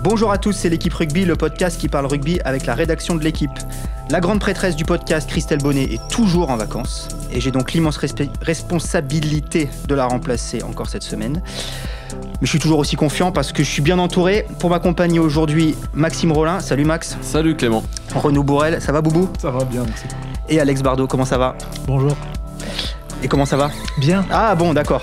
Bonjour à tous, c'est l'équipe rugby, le podcast qui parle rugby avec la rédaction de l'équipe. La grande prêtresse du podcast, Christelle Bonnet, est toujours en vacances et j'ai donc l'immense responsabilité de la remplacer encore cette semaine. Mais je suis toujours aussi confiant parce que je suis bien entouré. Pour m'accompagner aujourd'hui, Maxime Rollin. Salut Max. Salut Clément. Renaud Bourrel, ça va Boubou? Ça va bien, merci. Et Alex Bardot, comment ça va? Bonjour. Et comment ça va? Bien. Ah bon, d'accord.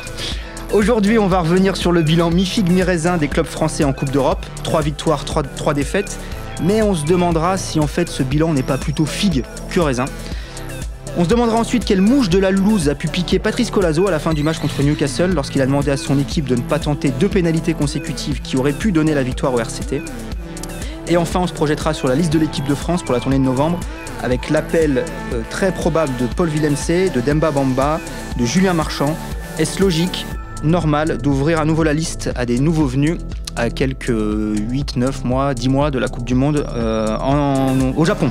Aujourd'hui, on va revenir sur le bilan mi-figue mi-raisin des clubs français en Coupe d'Europe. 3 victoires, 3 défaites. Mais on se demandera si en fait ce bilan n'est pas plutôt figue que raisin. On se demandera ensuite quelle mouche de la loose a pu piquer Patrice Colazo à la fin du match contre Newcastle lorsqu'il a demandé à son équipe de ne pas tenter 2 pénalités consécutives qui auraient pu donner la victoire au RCT. Et enfin, on se projettera sur la liste de l'équipe de France pour la tournée de novembre avec l'appel très probable de Paul Villemc, de Demba Bamba, de Julien Marchand. Est-ce logique, normal d'ouvrir à nouveau la liste à des nouveaux venus à quelques 8, 9 mois, 10 mois de la Coupe du Monde au Japon?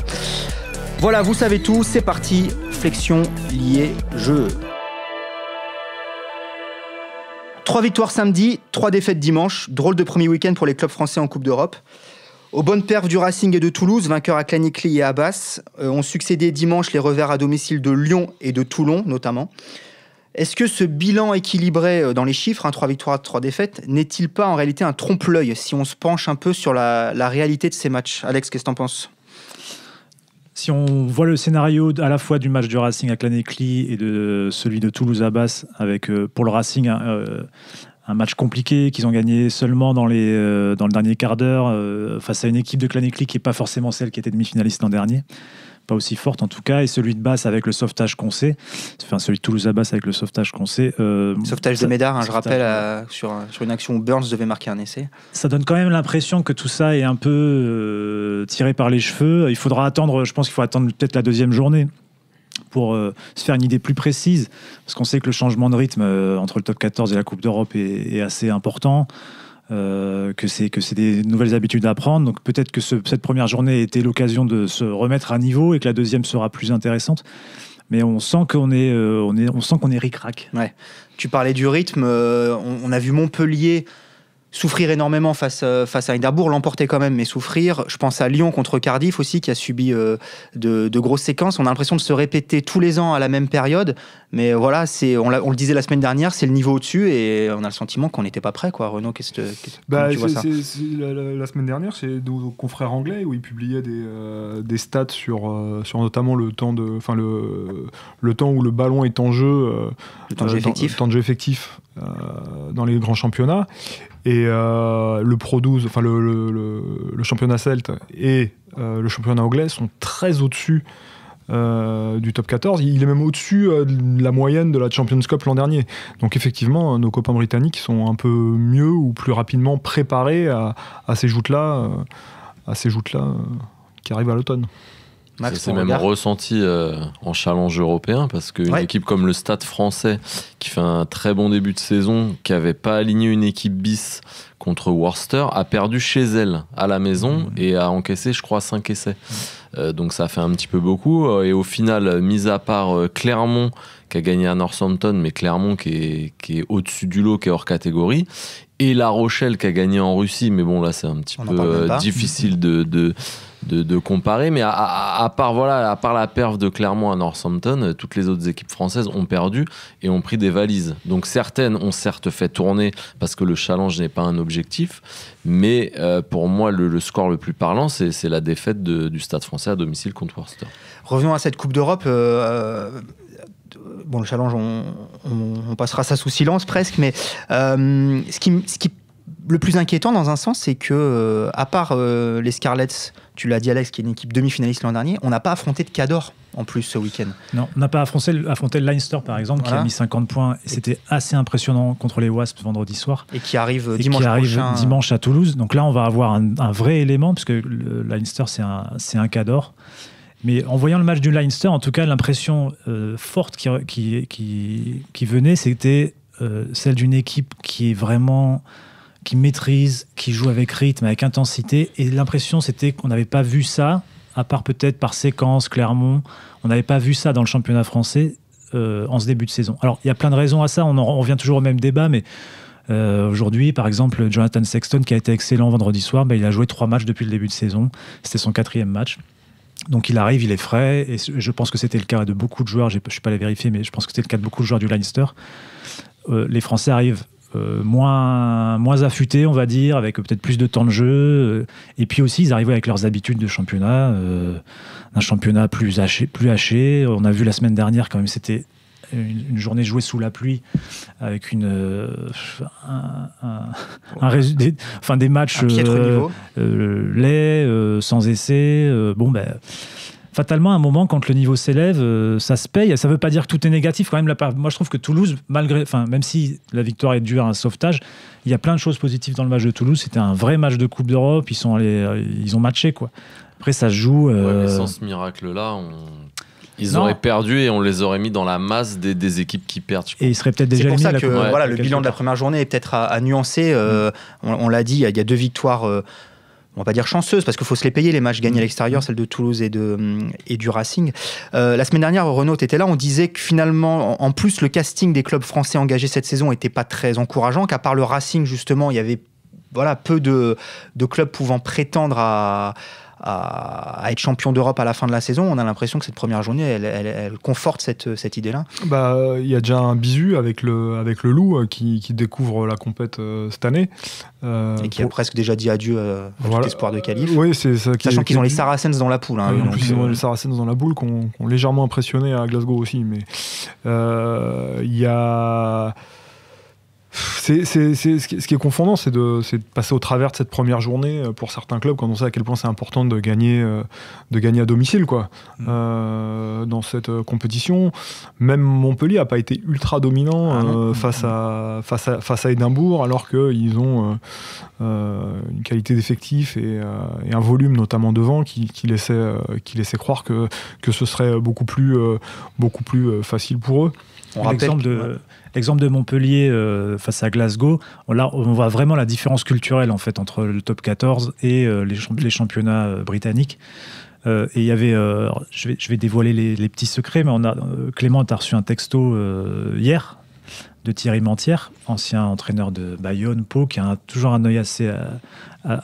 Voilà, vous savez tout, c'est parti, flexion, liée, jeu. 3 victoires samedi, 3 défaites dimanche, drôle de premier week-end pour les clubs français en Coupe d'Europe. Aux bonnes perfs du Racing et de Toulouse, vainqueurs à Clanicly et à Basse, ont succédé dimanche les revers à domicile de Lyon et de Toulon notamment. Est-ce que ce bilan équilibré dans les chiffres, 3 victoires, 3 défaites, n'est-il pas en réalité un trompe-l'œil si on se penche un peu sur la réalité de ces matchs? Alex, qu'est-ce que t'en penses? Si on voit le scénario à la fois du match du Racing à Clanicly et de celui de Toulouse à Basse, avec pour le Racing un match compliqué qu'ils ont gagné seulement dans le dernier quart d'heure face à une équipe de Clanicly qui n'est pas forcément celle qui était demi-finaliste l'an dernier, pas aussi forte en tout cas, et celui de Basse avec le sauvetage qu'on sait, enfin celui de Toulouse à Basse avec le sauvetage qu'on sait. Sauvetage de Médard, je rappelle, sur une action où Burns devait marquer un essai. Ça donne quand même l'impression que tout ça est un peu tiré par les cheveux. Il faudra attendre, je pense qu'il faut attendre peut-être la deuxième journée pour se faire une idée plus précise, parce qu'on sait que le changement de rythme entre le top 14 et la Coupe d'Europe est assez important. Que c'est des nouvelles habitudes à prendre. Donc peut-être que cette première journée était l'occasion de se remettre à niveau et que la deuxième sera plus intéressante. Mais on sent qu'on est ric-rac. Ouais. Tu parlais du rythme. On a vu Montpellier souffrir énormément face à Édimbourg, l'emporter quand même, mais souffrir. Je pense à Lyon contre Cardiff aussi, qui a subi de grosses séquences. On a l'impression de se répéter tous les ans à la même période. Mais voilà, on le disait la semaine dernière, c'est le niveau au-dessus et on a le sentiment qu'on n'était pas prêt, quoi. Renaud, comment tu vois ça? La semaine dernière, c'est nos confrères anglais où ils publiaient des stats sur notamment le temps où le ballon est en jeu, le temps de jeu effectif, dans les grands championnats. Et le Pro 12, enfin le championnat celte et le championnat anglais sont très au-dessus du top 14. Il est même au-dessus de la moyenne de la Champions Cup l'an dernier. Donc effectivement, nos copains britanniques sont un peu mieux ou plus rapidement préparés à ces joutes-là qui arrivent à l'automne. Max, ça s'est même ressenti en challenge européen parce qu'une équipe comme le Stade français qui fait un très bon début de saison, qui n'avait pas aligné une équipe bis contre Worcester, a perdu chez elle à la maison et a encaissé, je crois, 5 essais. Donc ça fait un petit peu beaucoup. Et au final, mis à part Clermont qui a gagné à Northampton, mais Clermont qui est au-dessus du lot, qui est hors catégorie, et La Rochelle qui a gagné en Russie, mais bon là c'est un petit peu difficile de comparer, mais à part la perf de Clermont à Northampton, toutes les autres équipes françaises ont perdu et ont pris des valises. Donc certaines ont certes fait tourner parce que le challenge n'est pas un objectif, mais pour moi le score le plus parlant c'est la défaite du Stade français à domicile contre Worcester. Revenons à cette Coupe d'Europe. Bon, le challenge, on passera ça sous silence presque, mais ce qui le plus inquiétant dans un sens, c'est que, à part les Scarlets, tu l'as dit Alex, qui est une équipe demi-finaliste l'an dernier, on n'a pas affronté de Cador en plus ce week-end. Non, on n'a pas affronté le Leinster par exemple, qui a mis 50 points, et c'était assez impressionnant contre les Wasps vendredi soir. Et qui arrive dimanche à Toulouse. Donc là, on va avoir un vrai élément, puisque le Leinster, c'est un Cador. Mais en voyant le match du Leinster, en tout cas, l'impression forte qui venait, c'était celle d'une équipe qui maîtrise, qui joue avec rythme, avec intensité. Et l'impression, c'était qu'on n'avait pas vu ça, à part peut-être par séquence, Clermont. On n'avait pas vu ça dans le championnat français en ce début de saison. Alors, il y a plein de raisons à ça. On revient toujours au même débat, mais Aujourd'hui, par exemple, Jonathan Sexton, qui a été excellent vendredi soir, il a joué 3 matchs depuis le début de saison. C'était son 4e match. Donc il arrive, il est frais, et je pense que c'était le cas de beaucoup de joueurs, je ne suis pas allé vérifier, mais je pense que c'était le cas de beaucoup de joueurs du Leinster. Les Français arrivent moins affûtés, on va dire, avec peut-être plus de temps de jeu, et puis aussi ils arrivent avec leurs habitudes de championnat, un championnat plus haché. On a vu la semaine dernière quand même, c'était une journée jouée sous la pluie avec des matchs laids, sans essai. Fatalement, à un moment, quand le niveau s'élève, ça se paye. Ça ne veut pas dire que tout est négatif. Quand même, moi, je trouve que Toulouse, même si la victoire est due à un sauvetage, il y a plein de choses positives dans le match de Toulouse. C'était un vrai match de Coupe d'Europe. Ils ont matché, quoi. Après, ça se joue. Mais sans ce miracle-là, ils auraient perdu et on les aurait mis dans la masse des équipes qui perdent. Et ils seraient peut-être déjà éliminés. C'est pour ça que le bilan de la première journée est peut-être à nuancer. On l'a dit, il y a 2 victoires, on va pas dire chanceuses, parce qu'il faut se les payer, les matchs gagnés à l'extérieur, celle de Toulouse et du Racing. La semaine dernière, Renaud, tu étais là, on disait que finalement, en plus, le casting des clubs français engagés cette saison n'était pas très encourageant, qu'à part le Racing, justement, il y avait peu de clubs pouvant prétendre à être champion d'Europe à la fin de la saison. On a l'impression que cette première journée, elle conforte cette idée-là. Il y a déjà un bisu avec le Loup qui découvre la compète cette année. Et qui a presque déjà dit adieu à tout espoir de qualif. Oui, c'est ça. Sachant qu'ils ont les Saracens dans la poule. En plus, ils ont les Saracens dans la boule qui ont légèrement impressionné à Glasgow aussi. Mais il y a... ce qui est confondant, c'est de passer au travers de cette première journée pour certains clubs, quand on sait à quel point c'est important de gagner à domicile, quoi. Dans cette compétition. Même Montpellier n'a pas été ultra dominant face à Édimbourg, alors qu'ils ont une qualité d'effectif et un volume, notamment devant, qui laissait croire que ce serait beaucoup plus facile pour eux. L'exemple de Montpellier face à Glasgow, là, on voit vraiment la différence culturelle en fait, entre le top 14 et les championnats britanniques. Et il y avait, je vais dévoiler les petits secrets, mais Clément a reçu un texto hier de Thierry Mentière, ancien entraîneur de Bayonne, Pau, qui a toujours un œil assez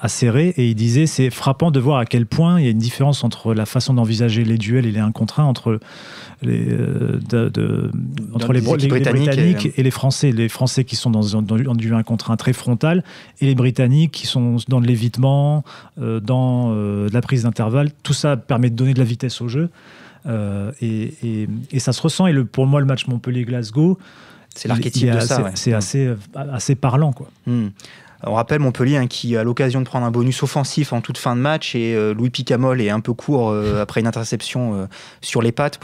serré, et il disait c'est frappant de voir à quel point il y a une différence entre la façon d'envisager les duels et les 1 contre 1 entre les Britanniques et les Français. Les Français qui sont dans du 1 contre 1 très frontal, et les Britanniques qui sont dans de l'évitement, dans de la prise d'intervalle. Tout ça permet de donner de la vitesse au jeu, et ça se ressent. Et pour moi, le match Montpellier-Glasgow, c'est l'archétype de ça. C'est assez parlant, quoi. On rappelle Montpellier qui a l'occasion de prendre un bonus offensif en toute fin de match, et Louis Picamol est un peu court après une interception sur les pattes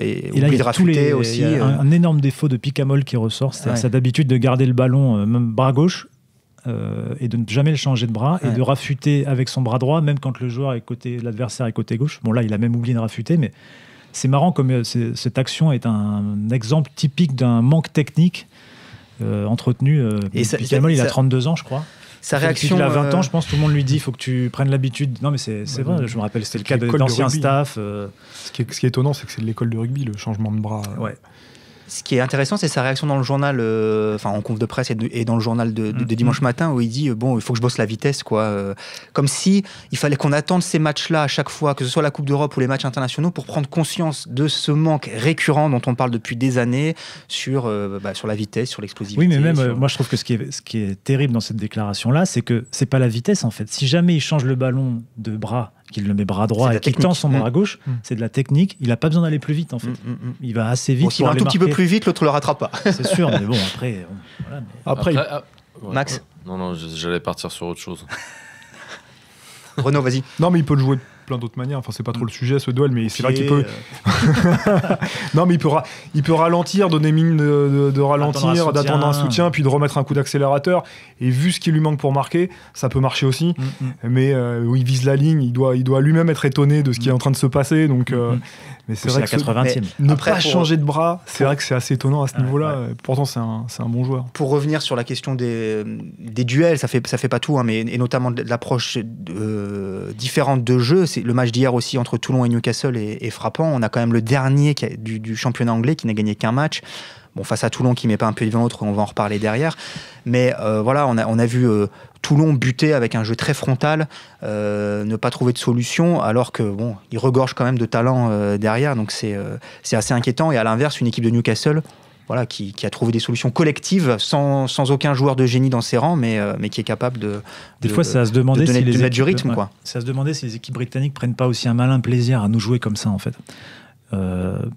et oublie de rafuter aussi. Il y a un énorme défaut de Picamol qui ressort, c'est sa d'habitude de garder le ballon même bras gauche et de ne jamais le changer de bras et de rafuter avec son bras droit, même quand l'adversaire est côté gauche. Bon, là, il a même oublié de rafuter, mais c'est marrant comme cette action est un exemple typique d'un manque technique entretenu. Picamol, il a 32 ans, je crois. Sa réaction. Il a 20 ans, je pense que tout le monde lui dit il faut que tu prennes l'habitude. Non, mais c'est vrai, je me rappelle, c'était le cas d'anciens staff. Ce qui est étonnant, c'est que c'est de l'école de rugby, le changement de bras. Ouais. Ce qui est intéressant, c'est sa réaction dans le journal, en conf de presse et dans le journal de dimanche matin, où il dit il faut que je bosse la vitesse, quoi. Comme si il fallait qu'on attende ces matchs-là à chaque fois, que ce soit la Coupe d'Europe ou les matchs internationaux, pour prendre conscience de ce manque récurrent dont on parle depuis des années sur la vitesse, sur l'explosivité. Oui, mais même moi je trouve que ce qui est terrible dans cette déclaration-là, c'est que c'est pas la vitesse en fait. Si jamais il change le ballon de bras, qu'il le met bras droit et qu'il tend son bras gauche, c'est de la technique. Il n'a pas besoin d'aller plus vite en fait. Il va assez vite. S'il va un tout petit peu plus vite, l'autre le rattrape pas. C'est sûr, mais bon, après. Max. Non, j'allais partir sur autre chose. Renaud, vas-y. Non, mais il peut le jouer de plein d'autres manières. Enfin, c'est pas trop le sujet, ce duel, mais c'est vrai qu'il peut. Non, mais il peut ralentir, donner mine de ralentir, d'attendre un soutien, puis de remettre un coup d'accélérateur. Et vu ce qui lui manque pour marquer, ça peut marcher aussi. Mais où il vise la ligne, il doit lui-même être étonné de ce qui est en train de se passer. Donc, mais c'est vrai que 80e. Ne pas changer de bras, c'est vrai que c'est assez étonnant à ce niveau-là. Ouais. Pourtant, c'est un bon joueur. Pour revenir sur la question des duels, ça fait pas tout, mais et notamment de l'approche différente de jeu. C'est le match d'hier aussi entre Toulon et Newcastle est frappant. On a quand même le dernier du championnat anglais qui n'a gagné qu'un match. Bon, face à Toulon qui met pas un pied devant l'autre, on va en reparler derrière. Mais voilà, on a vu Toulon buter avec un jeu très frontal, ne pas trouver de solution, alors que bon, il regorge quand même de talent derrière, donc c'est assez inquiétant. Et à l'inverse, une équipe de Newcastle, voilà, qui a trouvé des solutions collectives sans aucun joueur de génie dans ses rangs, mais qui est capable de mettre du rythme. Quoi. C'est à se demander si les équipes britanniques prennent pas aussi un malin plaisir à nous jouer comme ça, en fait.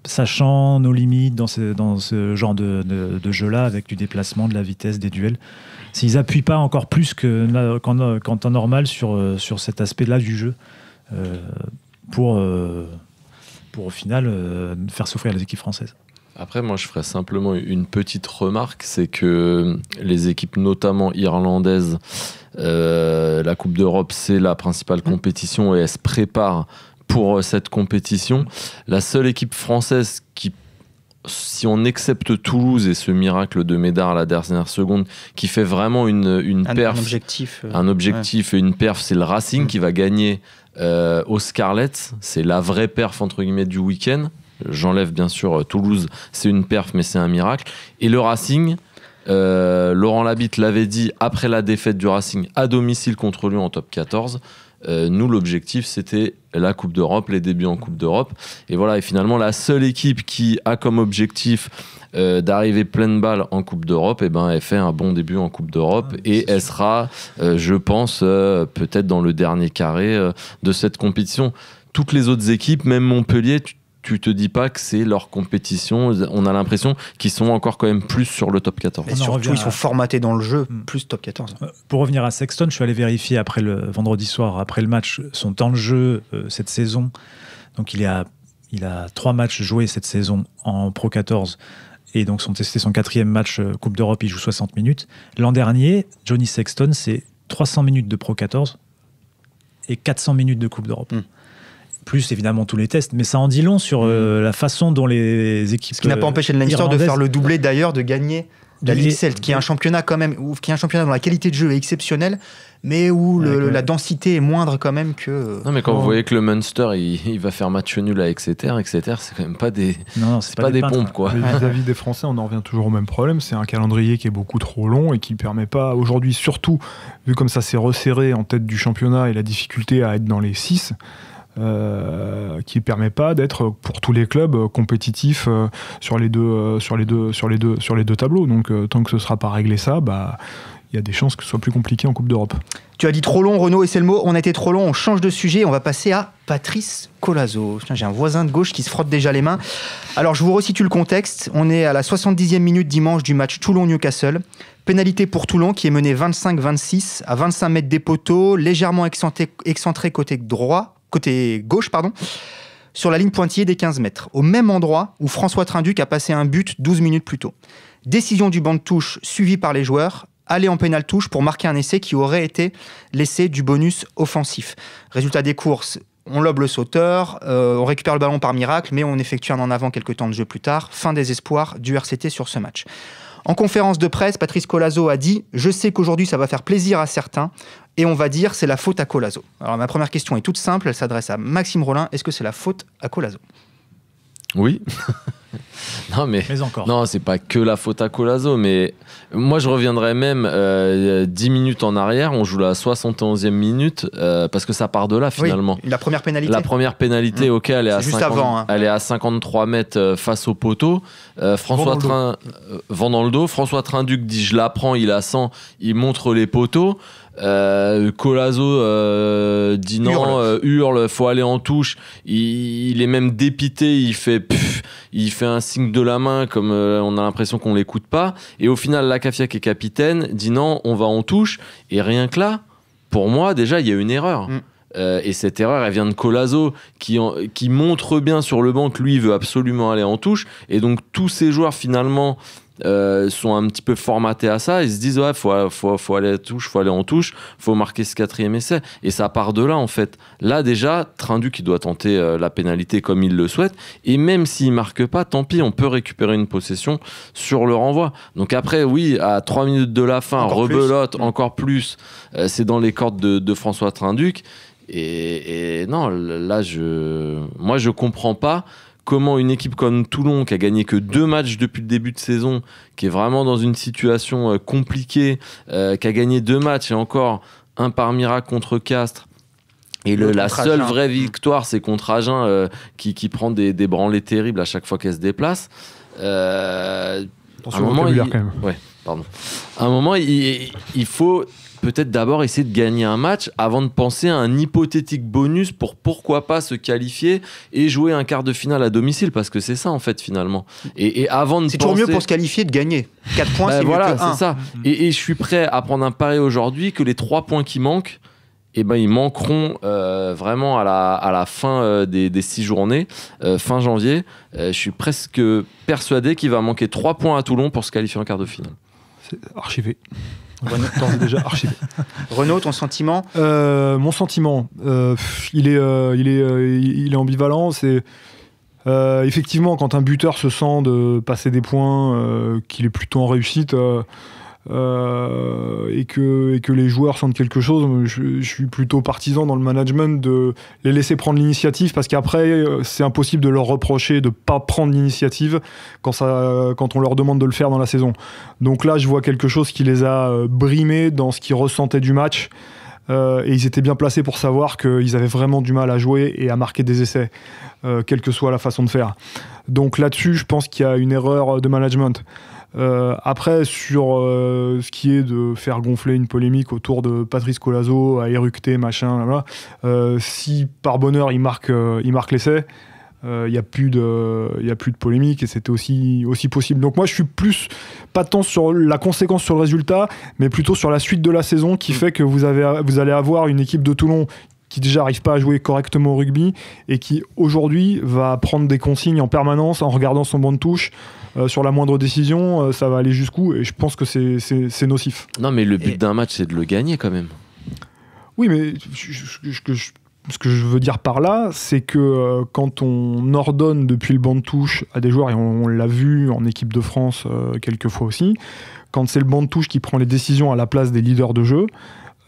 Sachant nos limites dans ce genre de jeu-là, avec du déplacement, de la vitesse, des duels, s'ils n'appuient pas encore plus qu'en temps normal sur cet aspect-là du jeu, pour au final faire souffrir les équipes françaises. Après, moi, je ferais simplement une petite remarque, c'est que les équipes, notamment irlandaises, la Coupe d'Europe, c'est la principale compétition et elles se préparent pour cette compétition. La seule équipe française qui, si on accepte Toulouse et ce miracle de Médard à la dernière seconde, qui fait vraiment une perf, un objectif et une perf, c'est le Racing qui va gagner au Scarlett. C'est la vraie perf, entre guillemets, du week-end. J'enlève bien sûr Toulouse, c'est une perf, mais c'est un miracle. Et le Racing, Laurent Labitte l'avait dit après la défaite du Racing à domicile contre Lyon en top 14. Nous, l'objectif, c'était la Coupe d'Europe, les débuts en Coupe d'Europe. Et voilà, et finalement, la seule équipe qui a comme objectif d'arriver pleine balle en Coupe d'Europe, et ben, elle fait un bon début en Coupe d'Europe et elle sera, je pense, peut-être dans le dernier carré de cette compétition. Toutes les autres équipes, même Montpellier, tu te dis pas que c'est leur compétition. On a l'impression qu'ils sont encore quand même plus sur le top 14. Et surtout, ils sont formatés dans le jeu, plus top 14. Pour revenir à Sexton, je suis allé vérifier après le vendredi soir, après le match, son temps de jeu cette saison. Donc il a 3 matchs joués cette saison en Pro 14. Et donc c'était son 4e match Coupe d'Europe, il joue 60 minutes. L'an dernier, Johnny Sexton, c'est 300 minutes de Pro 14 et 400 minutes de Coupe d'Europe. Plus évidemment tous les tests, mais ça en dit long sur la façon dont les équipes. Ce qui n'a pas empêché le Leinster de faire le doublé d'ailleurs, de gagner la Ligue Celt, qui est un championnat quand même, qui est un championnat dont la qualité de jeu est exceptionnelle, mais où la densité est moindre quand même que. Non, mais quand vous voyez que le Munster il va faire match nul à Exeter, c'est quand même pas des. Non, c'est pas des pompes quoi. Vis-à-vis des Français, on en revient toujours au même problème, c'est un calendrier qui est beaucoup trop long et qui permet pas aujourd'hui, surtout vu comme ça s'est resserré en tête du championnat et la difficulté à être dans les 6. Qui ne permet pas d'être pour tous les clubs compétitifs sur les deux tableaux. Donc tant que ce ne sera pas réglé ça, il y a des chances que ce soit plus compliqué en Coupe d'Europe. Tu as dit trop long, Renaud, et c'est le mot. On a été trop long, on change de sujet. On va passer à Patrice Colazo. J'ai un voisin de gauche qui se frotte déjà les mains. Alors je vous resitue le contexte. On est à la 70e minute dimanche du match Toulon-Newcastle. Pénalité pour Toulon qui est mené 25-26 à 25 mètres des poteaux, légèrement excentré côté gauche, sur la ligne pointillée des 15 mètres, au même endroit où François Trinduc a passé un but 12 minutes plus tôt. Décision du banc de touche suivie par les joueurs, aller en pénal touche pour marquer un essai qui aurait été l'essai du bonus offensif. Résultat des courses, on lobe le sauteur, on récupère le ballon par miracle, mais on effectue un en avant quelques temps de jeu plus tard. Fin des espoirs du RCT sur ce match. En conférence de presse, Patrice Colazo a dit « Je sais qu'aujourd'hui ça va faire plaisir à certains et on va dire c'est la faute à Colazo ». Alors ma première question est toute simple, elle s'adresse à Maxime Rollin. Est-ce que c'est la faute à Colazo ? Oui. Mais encore. Non, c'est pas que la faute à Colazo, mais moi je reviendrais même 10 minutes en arrière, on joue la 71e minute, parce que ça part de là finalement. Oui, la première pénalité. La première pénalité, ok, elle est, elle est à 53 mets face au poteau. Vent dans le dos. François Trinduc dit je la prends, il a 100, il montre les poteaux. Colazo dit non, hurle, faut aller en touche. Il est même dépité, il fait un signe de la main comme on a l'impression qu'on l'écoute pas. Et au final, Lacafia qui est capitaine dit non, on va en touche. Et rien que là, pour moi, déjà, il y a une erreur. Et cette erreur, elle vient de Colazo qui montre bien sur le banc que lui, il veut absolument aller en touche. Et donc, tous ces joueurs, finalement, sont un petit peu formatés à ça. Ils se disent, ouais, faut aller en touche, faut marquer ce 4e essai. Et ça part de là, en fait. Là, déjà, Trinduc, qui doit tenter la pénalité comme il le souhaite. Et même s'il marque pas, tant pis, on peut récupérer une possession sur le renvoi. Donc après, oui, à 3 minutes de la fin, rebelote encore plus. C'est dans les cordes de François Trinduc. Et non, là, moi, je comprends pas comment une équipe comme Toulon, qui a gagné que 2 matchs depuis le début de saison, qui est vraiment dans une situation compliquée, qui a gagné 2 matchs et encore un par miracle contre Castres, et la seule vraie victoire, c'est contre Agen, qui prend des branlées terribles à chaque fois qu'elle se déplace. Attention au vocabulaire quand même. Ouais, pardon. À un moment, il faut peut-être d'abord essayer de gagner un match avant de penser à un hypothétique bonus pour pourquoi pas se qualifier et jouer un quart de finale à domicile, parce que c'est ça en fait finalement. Et avant de c'est toujours mieux pour se qualifier de gagner. 4 points, c'est voilà, mieux que 1. c'est ça. Et je suis prêt à prendre un pari aujourd'hui que les 3 points qui manquent, eh ben, ils manqueront vraiment à la fin des 6 journées, fin janvier. Je suis presque persuadé qu'il va manquer 3 points à Toulon pour se qualifier en quart de finale. C'est archivé. C'est déjà archivé. Renaud, ton sentiment? Mon sentiment, il est ambivalent. C'est effectivement quand un buteur se sent de passer des points, qu'il est plutôt en réussite. Et que les joueurs sentent quelque chose, je suis plutôt partisan dans le management de les laisser prendre l'initiative, parce qu'après c'est impossible de leur reprocher de pas prendre l'initiative quand on leur demande de le faire dans la saison. Donc là je vois quelque chose qui les a brimés dans ce qu'ils ressentaient du match, et ils étaient bien placés pour savoir qu'ils avaient vraiment du mal à jouer et à marquer des essais, quelle que soit la façon de faire. Donc là-dessus je pense qu'il y a une erreur de management. Après, sur ce qui est de faire gonfler une polémique autour de Patrice Collazo à éructer, machin, si par bonheur il marque l'essai, il n'y a plus de polémique, et c'était aussi possible. Donc moi je suis plus, pas tant sur la conséquence sur le résultat, mais plutôt sur la suite de la saison qui fait que vous allez avoir une équipe de Toulon qui déjà n'arrive pas à jouer correctement au rugby et qui aujourd'hui va prendre des consignes en permanence en regardant son banc de touche. Sur la moindre décision, ça va aller jusqu'où, et je pense que c'est nocif. Non, mais le but d'un match, c'est de le gagner quand même. Oui, mais ce que je veux dire par là, c'est que quand on ordonne depuis le banc de touche à des joueurs, et on l'a vu en équipe de France quelques fois aussi, quand c'est le banc de touche qui prend les décisions à la place des leaders de jeu,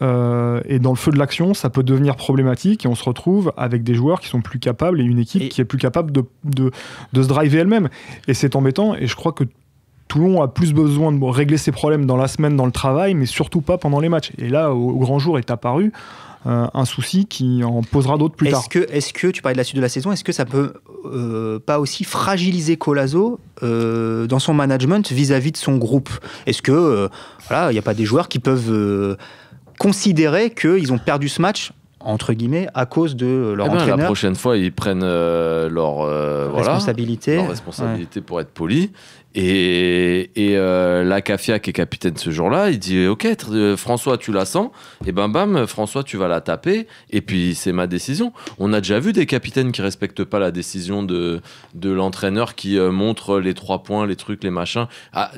et dans le feu de l'action, ça peut devenir problématique, et on se retrouve avec des joueurs qui sont plus capables et une équipe qui est plus capable de se driver elle-même. Et c'est embêtant, et je crois que Toulon a plus besoin de régler ses problèmes dans la semaine, dans le travail, mais surtout pas pendant les matchs. Et là, au grand jour est apparu un souci qui en posera d'autres plus tard. Est-ce que, tu parlais de la suite de la saison, est-ce que ça peut pas aussi fragiliser Collazo dans son management vis-à-vis de son groupe? Est-ce que il n'y a pas des joueurs qui peuvent considérer qu'ils ont perdu ce match, entre guillemets, à cause de leur entraîneur? La prochaine fois, ils prennent leur responsabilité pour être polis. Et la Cafia, qui est capitaine ce jour-là, il dit ok, François, tu la sens, et bam, François, tu vas la taper, et puis c'est ma décision. On a déjà vu des capitaines qui respectent pas la décision de l'entraîneur, qui montre les 3 points, les trucs, les machins.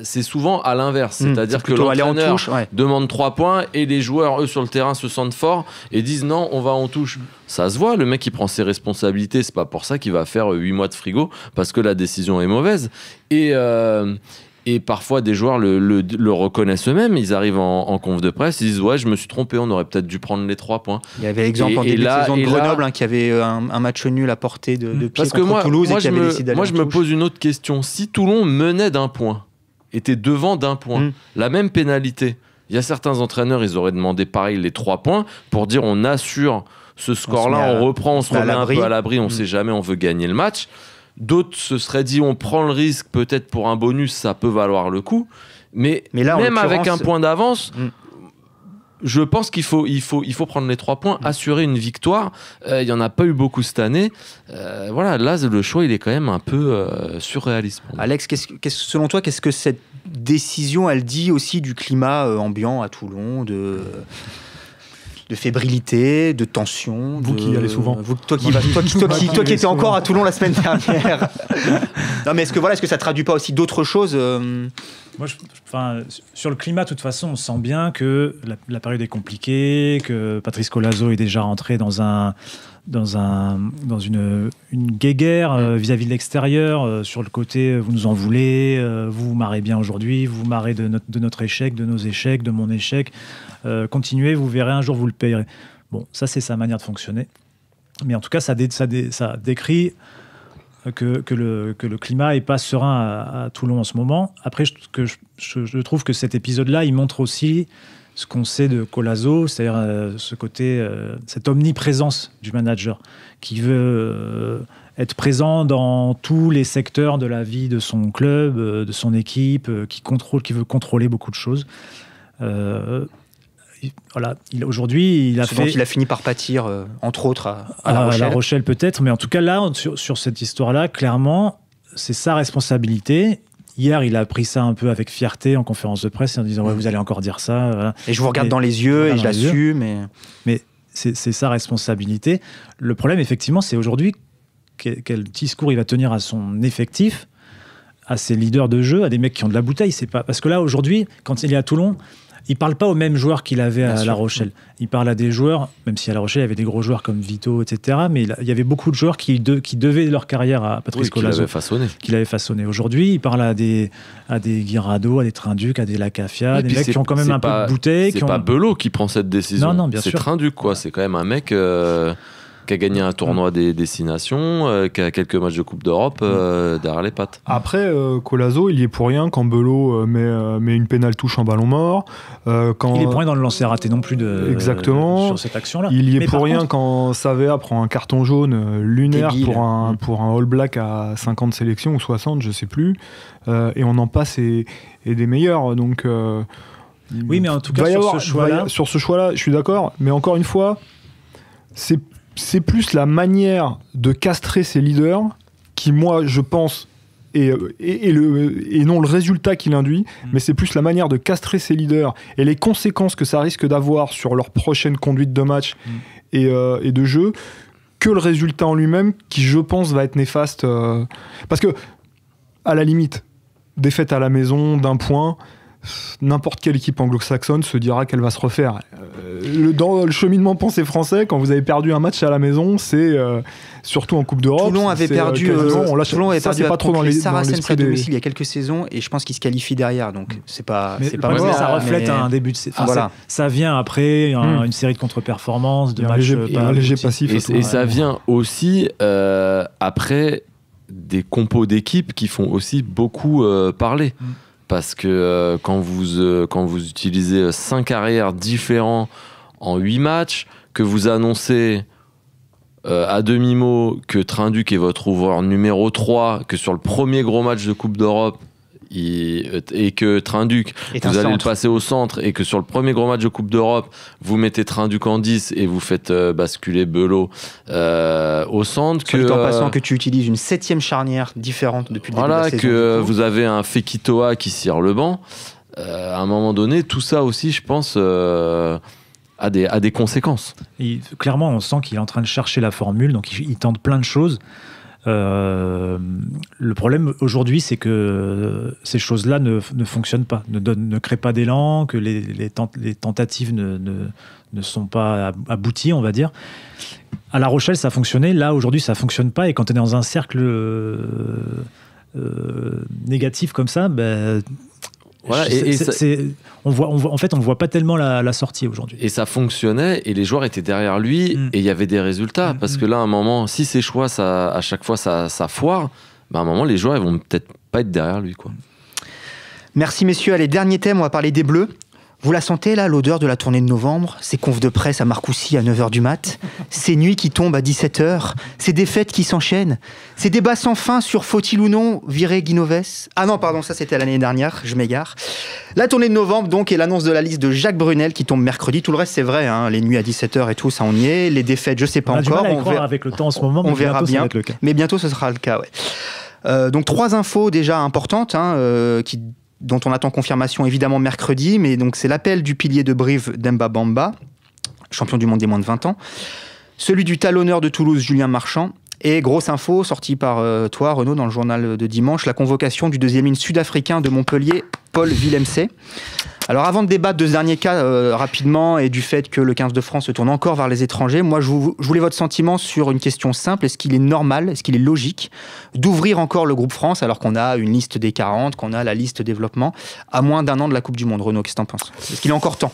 C'est souvent à l'inverse, c'est-à-dire que l'entraîneur demande 3 points et les joueurs, eux, sur le terrain, se sentent forts et disent non, on va en touche. Ça se voit, le mec, il prend ses responsabilités, c'est pas pour ça qu'il va faire 8 mois de frigo, parce que la décision est mauvaise. Et parfois, des joueurs le reconnaissent eux-mêmes. Ils arrivent en conf de presse, ils disent ouais, je me suis trompé, on aurait peut-être dû prendre les 3 points. Il y avait l'exemple en début de saison de Grenoble, qui avait un match nul à portée de pied contre Toulouse, et qui avait décidé d'aller en touche. Moi, je me pose une autre question. Si Toulon menait d'1 point, était devant d'1 point, la même pénalité, il y a certains entraîneurs, ils auraient demandé pareil les 3 points pour dire on assure ce score-là, on reprend, on se remet un peu à l'abri, on sait jamais, on veut gagner le match. D'autres se seraient dit on prend le risque, peut-être pour un bonus ça peut valoir le coup, mais là, même avec un point d'avance, je pense qu'il faut prendre les 3 points, assurer une victoire. Il n'y en a pas eu beaucoup cette année. Là le choix il est quand même un peu surréaliste. Alex, selon toi, qu'est-ce que cette décision elle dit aussi du climat ambiant à Toulon, de fébrilité, de tension? Vous qui y allez souvent. Toi qui étais encore à Toulon la semaine dernière. Non, mais est-ce que ça traduit pas aussi d'autres choses? Moi, sur le climat, de toute façon, on sent bien que la période est compliquée, que Patrice Collazo est déjà rentré dans une guéguerre vis-à-vis de l'extérieur, sur le côté vous nous en voulez, vous vous marrez bien aujourd'hui, vous vous marrez de notre échec, de nos échecs, de mon échec, continuez, vous verrez, un jour vous le payerez. Bon, ça c'est sa manière de fonctionner, mais en tout cas ça décrit que le climat n'est pas serein à Toulon en ce moment. Après, je trouve que cet épisode-là, il montre aussi ce qu'on sait de Collazo, c'est-à-dire ce côté, cette omniprésence du manager qui veut être présent dans tous les secteurs de la vie de son club, de son équipe, qui veut contrôler beaucoup de choses. Voilà, aujourd'hui, il a fini par pâtir, entre autres, à La Rochelle. À La Rochelle peut-être, mais en tout cas là, sur cette histoire-là, clairement, c'est sa responsabilité. Hier, il a pris ça un peu avec fierté en conférence de presse en disant ouais, vous allez encore dire ça. Voilà. Et je vous regarde dans les yeux et je l'assume. Mais c'est sa responsabilité. Le problème, effectivement, c'est aujourd'hui quel discours il va tenir à son effectif, à ses leaders de jeu, à des mecs qui ont de la bouteille. C'est pas parce que là, aujourd'hui, quand il est à Toulon, il parle pas aux mêmes joueurs qu'il avait à La Rochelle. Il parle à des joueurs, même si à La Rochelle, il y avait des gros joueurs comme Vito, etc. Mais il y avait beaucoup de joueurs qui devaient leur carrière à Patrice Collazo. Qu'il avait façonné. Aujourd'hui, il parle à des Guirado, à des Trinduc, à des Lacafia, des mecs qui ont quand même un peu de bouteille. C'est pas Belot qui prend cette décision. Non, bien sûr. C'est Trinduc, quoi. C'est quand même un mec qui a gagné un tournoi des destinations, qui a quelques matchs de Coupe d'Europe derrière les pattes. Après, Collazo, il y est pour rien quand Belot met une pénale touche en ballon mort. Quand... Il est pour rien dans le lancer raté non plus Exactement. sur cette action-là. Il y est pour rien quand Savea prend un carton jaune lunaire pour un All Black à 50 sélections ou 60, je sais plus. Et on en passe et des meilleurs. Donc, oui, mais en tout cas, sur ce choix-là, je suis d'accord. Mais encore une fois, c'est plus la manière de castrer ses leaders qui, moi, je pense, et non le résultat qu'il induit, mais c'est plus la manière de castrer ses leaders et les conséquences que ça risque d'avoir sur leur prochaine conduite de match et de jeu que le résultat en lui-même qui, je pense, va être néfaste. Parce que, à la limite, défaite à la maison d'un point... N'importe quelle équipe anglo-saxonne se dira qu'elle va se refaire. Dans le cheminement pensée français, quand vous avez perdu un match à la maison, c'est surtout en Coupe d'Europe. Toulon avait perdu. Toulon avait perdu pas trop dans les Saracens à domicile il y a quelques saisons, et je pense qu'il se qualifie derrière. Donc c'est pas. Mal, ça reflète un début de. Voilà. Ça vient après une série de contre-performances, de matchs un léger passif. Et ça vient aussi après des compos d'équipes qui font aussi beaucoup parler. Parce que quand vous utilisez 5 arrières différents en 8 matchs, que vous annoncez à demi-mot que Trinduc est votre ouvreur numéro 3, que sur le premier gros match de Coupe d'Europe, et que Trinduc, vous allez le passer au centre, et que sur le premier gros match de Coupe d'Europe, vous mettez Trinduc en 10 et vous faites basculer Belot au centre. En passant que tu utilises une 7e charnière différente depuis le début de la saison. Que vous avez un Fekitoa qui cire le banc. À un moment donné, tout ça aussi, je pense, a des conséquences. Clairement, on sent qu'il est en train de chercher la formule, donc il tente plein de choses. Le problème aujourd'hui, c'est que ces choses-là ne fonctionnent pas, ne créent pas d'élan, que les tentatives ne sont pas abouties, on va dire. À La Rochelle, ça a fonctionné. Là, aujourd'hui, ça ne fonctionne pas. Et quand tu es dans un cercle négatif comme ça, voilà, on ne voit pas tellement la sortie aujourd'hui. Et ça fonctionnait, et les joueurs étaient derrière lui, et il y avait des résultats. Parce que là, à un moment, si ses choix, à chaque fois, ça foire, à un moment, les joueurs, ils vont peut-être pas être derrière lui, quoi. Merci, messieurs. Allez, dernier thème, on va parler des Bleus. Vous la sentez, là, l'odeur de la tournée de novembre? Ces confs de presse à Marcoussis à 9h du mat', ces nuits qui tombent à 17h, ces défaites qui s'enchaînent, ces débats sans fin sur faut-il ou non virer Guinoves? Ah non, pardon, ça c'était l'année dernière, je m'égare. La tournée de novembre, donc, et l'annonce de la liste de Jacques Brunel qui tombe mercredi. Tout le reste, c'est vrai, hein, les nuits à 17h et tout, ça on y est. Les défaites, je sais pas encore. On verra avec le temps en ce moment, on verra bien. Le cas. Mais bientôt, ce sera le cas, ouais. Donc, 3 infos déjà importantes, dont on attend confirmation évidemment mercredi, mais donc c'est l'appel du pilier de Brive Demba Bamba, champion du monde des moins de 20 ans, celui du talonneur de Toulouse Julien Marchand, et grosse info sortie par toi Renaud dans le journal de dimanche, la convocation du deuxième ligne sud-africain de Montpellier, Paul Willemse. Alors avant de débattre de ce dernier cas rapidement et du fait que le 15 de France se tourne encore vers les étrangers, moi je voulais votre sentiment sur une question simple. Est-ce qu'il est normal, est-ce qu'il est logique d'ouvrir encore le groupe France alors qu'on a une liste des 40, qu'on a la liste développement à moins d'1 an de la Coupe du Monde? Renaud, qu'est-ce que t'en penses? Est-ce qu'il est encore temps?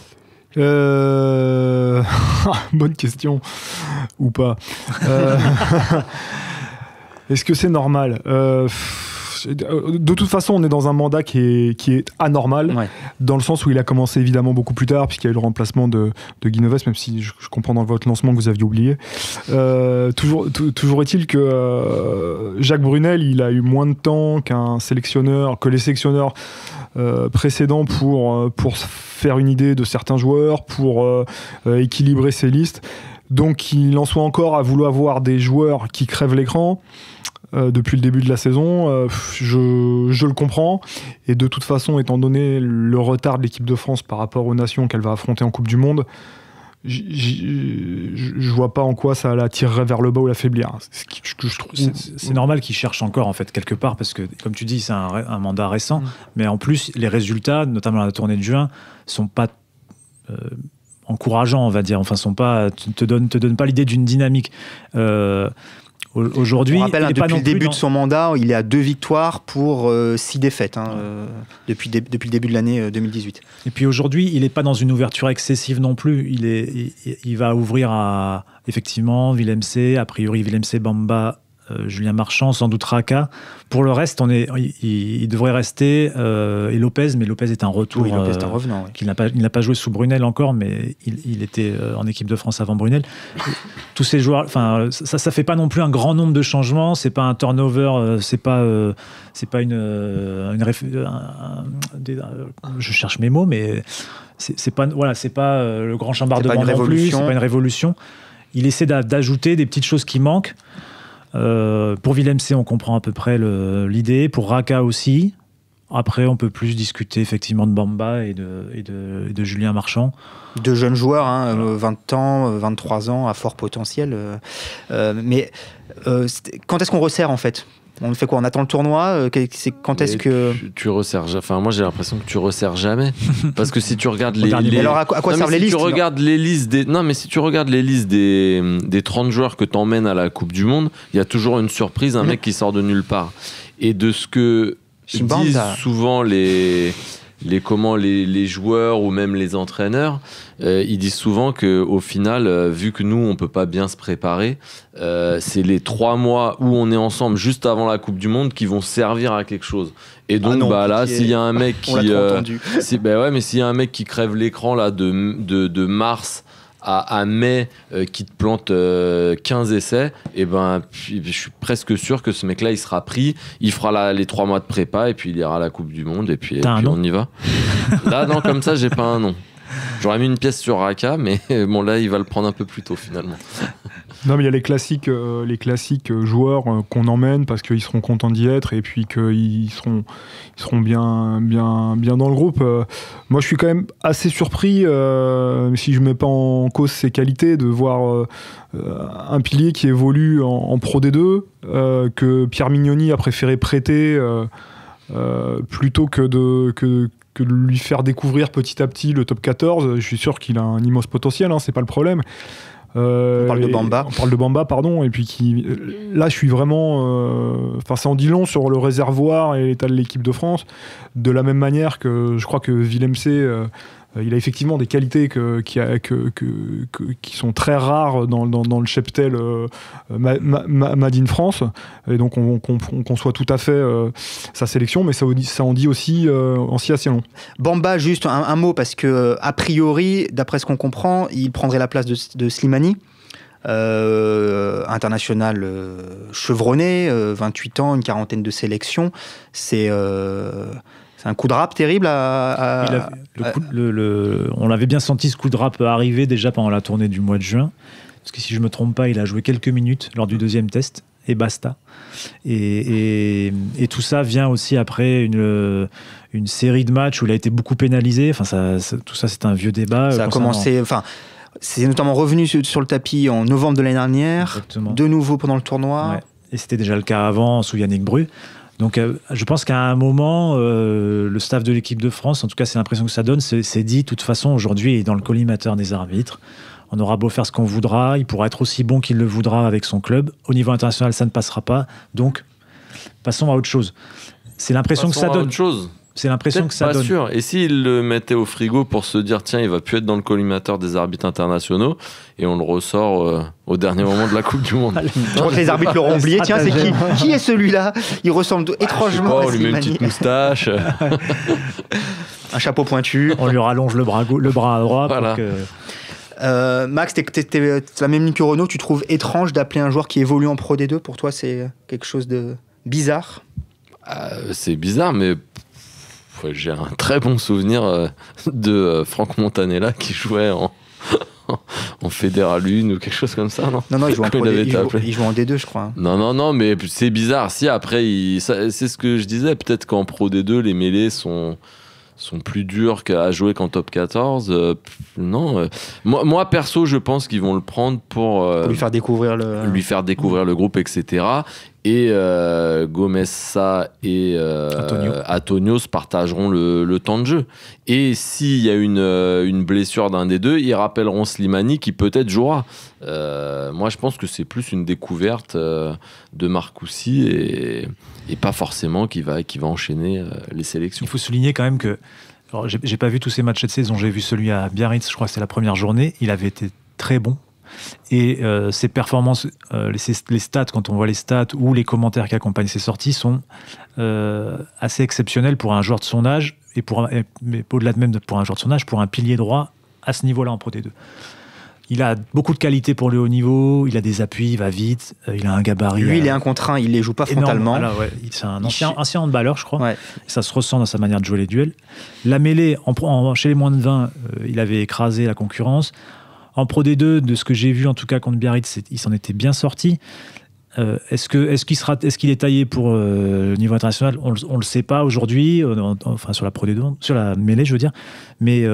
Bonne question. Ou pas. Est-ce que c'est normal ? De toute façon, on est dans un mandat qui est anormal, dans le sens où il a commencé évidemment beaucoup plus tard, puisqu'il y a eu le remplacement de Guy Novès, même si je comprends dans votre lancement que vous aviez oublié. Toujours est-il que Jacques Brunel, il a eu moins de temps que les sélectionneurs précédents pour faire une idée de certains joueurs, pour équilibrer ses listes. Donc il en soit encore à vouloir avoir des joueurs qui crèvent l'écran. Depuis le début de la saison, je le comprends, et de toute façon, étant donné le retard de l'équipe de France par rapport aux nations qu'elle va affronter en Coupe du Monde, je vois pas en quoi ça la tirerait vers le bas ou l'affaiblir. C'est normal qu'ils cherchent encore, en fait, quelque part, parce que, comme tu dis, c'est un mandat récent, mais en plus, les résultats, notamment la tournée de juin, sont pas encourageants, on va dire. Enfin, te donnent pas l'idée d'une dynamique. Aujourd'hui, on rappelle, depuis le début de son mandat, il est à 2 victoires pour 6 défaites depuis le début de l'année 2018. Et puis aujourd'hui, il n'est pas dans une ouverture excessive non plus. Il va ouvrir à, effectivement, Willem C, a priori Willem C, Bamba, Julien Marchand, sans doute Raka. Pour le reste, il devrait rester et Lopez, mais Lopez est un retour. Oui, Lopez est un revenant. Oui. Il n'a pas joué sous Brunel encore, mais il était en équipe de France avant Brunel. Tous ces joueurs, enfin, ça fait pas non plus un grand nombre de changements. C'est pas un turnover, c'est pas je cherche mes mots, mais c'est pas le grand chambardement non plus. C'est pas une révolution. Il essaie d'ajouter des petites choses qui manquent. Pour Willem C, on comprend à peu près l'idée. Pour Raka aussi. Après, on peut plus discuter effectivement de Bamba et de Julien Marchand. Deux jeunes joueurs, 20 ans, 23 ans, à fort potentiel. Mais quand est-ce qu'on resserre en fait ? On fait quoi ? On attend le tournoi ? Quand est-ce que... Tu resserres... Enfin, moi, j'ai l'impression que tu resserres jamais. Parce que si tu regardes les... Alors, à quoi servent les listes ? Si tu regardes les listes des... Non, mais si tu regardes les listes des 30 joueurs que t'emmènes à la Coupe du Monde, il y a toujours une surprise, un mec qui sort de nulle part. Et de ce que disent souvent les joueurs ou même les entraîneurs, ils disent souvent qu'au final, vu que nous, on ne peut pas bien se préparer, c'est les 3 mois où on est ensemble juste avant la Coupe du Monde qui vont servir à quelque chose. Et donc, là, s'il y a un mec qui... s'il y a un mec qui crève l'écran là, de mars à mai, qui te plante 15 essais, et je suis presque sûr que ce mec-là, il sera pris, il fera les 3 mois de prépa, et puis il ira à la Coupe du Monde, et puis on y va. Là, non, comme ça, j'ai pas un nom. J'aurais mis une pièce sur Raka, mais bon, là, il va le prendre un peu plus tôt, finalement. Non, mais il y a les classiques joueurs qu'on emmène parce qu'ils seront contents d'y être et puis qu'ils seront bien dans le groupe. Moi, je suis quand même assez surpris, si je ne mets pas en cause ses qualités, de voir un pilier qui évolue en Pro D2, que Pierre Mignoni a préféré prêter plutôt que de lui faire découvrir petit à petit le top 14. Je suis sûr qu'il a un immense potentiel, c'est pas le problème. On parle de Bamba. On parle de Bamba, pardon. Et puis là, je suis vraiment... ça en dit long sur le réservoir et l'état de l'équipe de France. De la même manière que je crois que Willem C, il a effectivement des qualités qui sont très rares dans le cheptel Made in France. Et donc, on conçoit tout à fait sa sélection, mais ça en dit aussi assez long. Bamba, juste un mot, parce que a priori, d'après ce qu'on comprend, il prendrait la place de Slimani. International chevronné, 28 ans, une quarantaine de sélections. C'est un coup de rap terrible on l'avait bien senti, ce coup de rap arriver déjà pendant la tournée du mois de juin. Parce que si je ne me trompe pas, il a joué quelques minutes lors du 2e test, et basta. Et tout ça vient aussi après une série de matchs où il a été beaucoup pénalisé. Enfin, tout ça, c'est un vieux débat. Ça a commencé... C'est notamment revenu sur le tapis en novembre de l'année dernière. Exactement. De nouveau pendant le tournoi. Ouais. Et c'était déjà le cas avant, sous Yannick Bru. Donc, je pense qu'à un moment, le staff de l'équipe de France, en tout cas, c'est l'impression que ça donne, c'est dit, de toute façon, aujourd'hui, il est dans le collimateur des arbitres. On aura beau faire ce qu'on voudra, il pourra être aussi bon qu'il le voudra avec son club. Au niveau international, ça ne passera pas. Donc, passons à autre chose. C'est l'impression que ça donne. Autre chose. C'est l'impression que ça pas donne. Sûr. Et s'il le mettait au frigo pour se dire tiens, il va plus être dans le collimateur des arbitres internationaux et on le ressort au dernier moment de la Coupe du Monde. Je crois que les arbitres l'auront oublié. Tiens, c'est qui est celui-là? Il ressemble étrangement à on lui met une petite moustache. Un chapeau pointu. On lui rallonge le bras droit. Voilà. Pour que... Max, t'es la même ligne que Renaud. Tu trouves étrange d'appeler un joueur qui évolue en Pro D2? Pour toi, c'est quelque chose de bizarre? C'est bizarre, mais j'ai un très bon souvenir de Franck Montanella qui jouait en Fédéral 1 ou quelque chose comme ça, non? Non, il joue en Pro D2. Il joue en D2, je crois. Non, mais c'est bizarre. Si, après, c'est ce que je disais. Peut-être qu'en Pro D2, les mêlées sont plus durs qu'à jouer qu'en top 14. Non. Moi, perso, je pense qu'ils vont le prendre pour lui faire découvrir le groupe, etc. Et Gomez-Sa et Antonio se partageront le temps de jeu. Et s'il y a une blessure d'un des deux, ils rappelleront Slimani qui peut-être jouera. Moi, je pense que c'est plus une découverte de Marcoussis et pas forcément qui va enchaîner les sélections. Il faut souligner quand même que, alors, j'ai pas vu tous ces matchs de saison, j'ai vu celui à Biarritz, je crois que c'était la première journée, il avait été très bon. Et ses performances, les stats, quand on voit les stats ou les commentaires qui accompagnent ses sorties, sont assez exceptionnels pour un joueur de son âge, mais au-delà de même pour un joueur de son âge, pour un pilier droit à ce niveau-là en Pro D2. Il a beaucoup de qualité pour le haut niveau, il a des appuis, il va vite, il a un gabarit. Lui, il est 1 contre 1, il les joue pas frontalement. Voilà, ouais. C'est un ancien handballeur, je crois. Ouais. Ça se ressent dans sa manière de jouer les duels. La mêlée, chez les moins de 20, il avait écrasé la concurrence. En Pro D2, de ce que j'ai vu, en tout cas contre Biarritz, il s'en était bien sorti. Est-ce qu'il est taillé pour le niveau international? On le sait pas aujourd'hui, enfin sur la Pro D2, sur la mêlée, je veux dire. Mais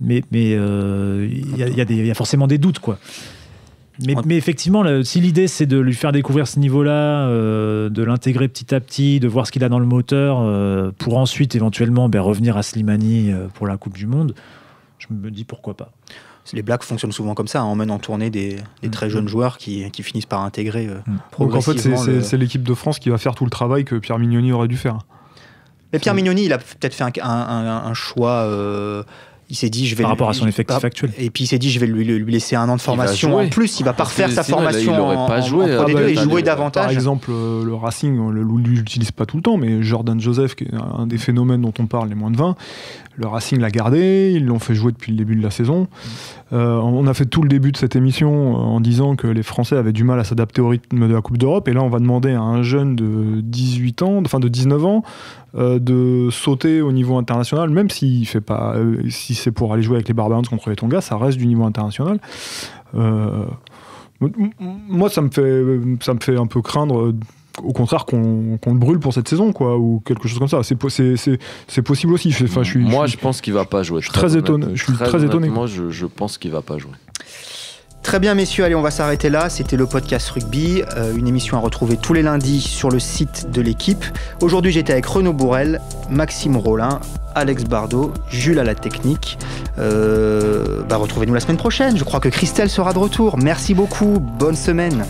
il y a forcément des doutes, quoi. Mais effectivement, si l'idée c'est de lui faire découvrir ce niveau-là, de l'intégrer petit à petit, de voir ce qu'il a dans le moteur, pour ensuite éventuellement revenir à Slimani pour la Coupe du Monde, je me dis pourquoi pas. Les Blacks fonctionnent souvent comme ça, on emmène en tournée des très jeunes joueurs qui finissent par intégrer progressivement. Donc en fait, c'est l'équipe de France qui va faire tout le travail que Pierre Mignoni aurait dû faire. Mais Pierre Mignoni, il a peut-être fait un choix... il s'est dit, par rapport à son effectif actuel. Et puis il s'est dit, je vais lui laisser 1 an de formation en plus. Il va pas refaire sa formation. Il n'aurait pas joué. Et jouer davantage. Par exemple, le Racing, lui, je l'utilise pas tout le temps, mais Jordan Joseph, qui est un des phénomènes dont on parle, les moins de 20, le Racing l'a gardé, ils l'ont fait jouer depuis le début de la saison. On a fait tout le début de cette émission en disant que les Français avaient du mal à s'adapter au rythme de la Coupe d'Europe, et là on va demander à un jeune de 19 ans de sauter au niveau international, même s'il fait pas, si c'est pour aller jouer avec les Barbarians contre les Tonga, ça reste du niveau international. Moi ça me fait un peu craindre, au contraire, qu'on le brûle pour cette saison, quoi, ou quelque chose comme ça. C'est possible aussi. Je pense qu'il va pas jouer. Je suis très étonné. Moi, je pense qu'il va pas jouer. Très bien, messieurs, allez, on va s'arrêter là. C'était le podcast Rugby, une émission à retrouver tous les lundis sur le site de l'équipe. Aujourd'hui, j'étais avec Renaud Bourrel, Maxime Rollin, Alex Bardot, Jules à la technique. Retrouvez-nous la semaine prochaine. Je crois que Christelle sera de retour. Merci beaucoup. Bonne semaine.